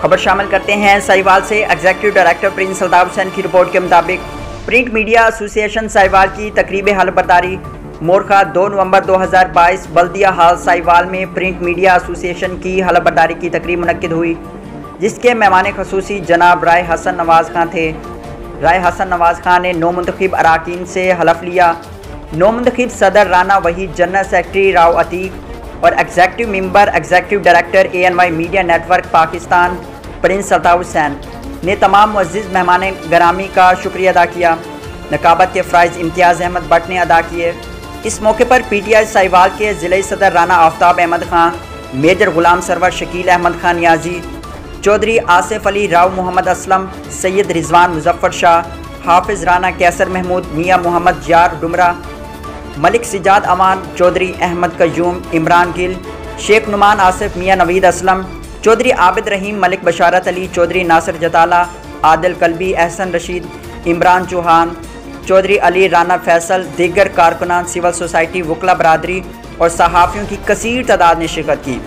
खबर शामिल करते हैं साहिवाल से। Executive director Prince Altaf Hussain की रिपोर्ट के मुताबिक प्रिंट मीडिया एसोसिएशन साहिवाल की तकरीब हलबरदारी मोरखा 2 नवंबर 2022 बल्दिया हाल साहिवाल में प्रिंट मीडिया एसोसिएशन की हलबरदारी की तकरीब मुनक्किद हुई, जिसके मेहमान खसूसी जनाब राय हसन नवाज़ खान थे। राय हसन नवाज़ खान ने नौमुंतखब अराकीन से हलफ लिया। नौमुंतखब सदर राना वहीद, जनरल सेक्रेटरी राव अतीक और executive member executive director ANY media network Pakistan Prince Altaf Hussain ने तमाम मुअज़्ज़िज़ मेहमान गरामी का शुक्रिया अदा किया। नकाबत के फ़राइज़ इम्तियाज़ अहमद भट्ट ने अदा किए। इस मौके पर PTI साहिवाल के ज़िले सदर राना आफ्ताब अहमद खान, मेजर गुलाम सरवर शकील अहमद खान नियाजी, चौधरी आसिफ अली, राव मोहम्मद असलम, सैयद रिजवान मुजफ्फर शाह, हाफिज़ राना कैसर महमूद, मियाँ मोहम्मद यार डुमरा, मलिक सिजाद अमान, चौधरी अहमद कयूम, इमरान गिल, शेख नुमान आसिफ, मियाँ नवीद असलम, चौधरी आबिद रहीम, मलिक बशारत अली, चौधरी नासिर जताला, आदिल कल्बी, एहसन रशीद, इमरान चौहान, चौधरी अली राना फैसल, दीगर कारकुनान सिविल सोसाइटी, वकला बरादरी और सहाफ़ियों की कसीर तादाद ने शिरकत की।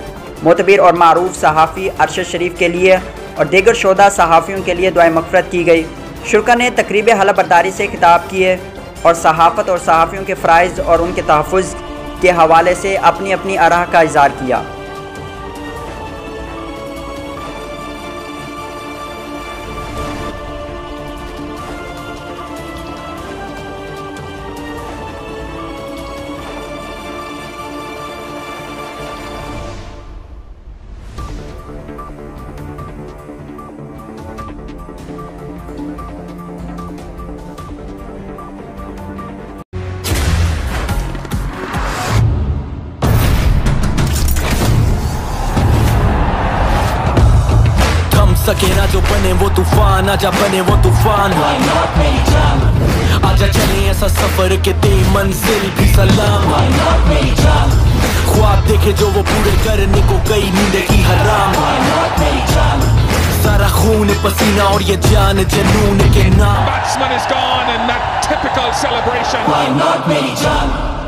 मोतबर और मारूफ सहाफ़ी अरशद शरीफ के लिए और दीगर शोधा सहाफ़ियों के लिए दुआए मग़फ़िरत की गई। शुरका ने तकरीब हलबरदारी से खिताब किए और सहाफ़त और सहाफ़ियों के फ़राइज़ और उनके तहफ़्फ़ुज़ के हवाले से अपनी अपनी आराह का इज़हार किया। सके ना जो बने वो तूफान, आजा बने वो तूफान। आजा चले ऐसा सफर के दे मंजिल भी सलाम। ख्वाब देखे जो वो पूरे करने को गई नींद की हराम। सारा खून पसीना और ये जान जनून के नाम। Batsman is gone and that typical celebration. Why not मेरी जान?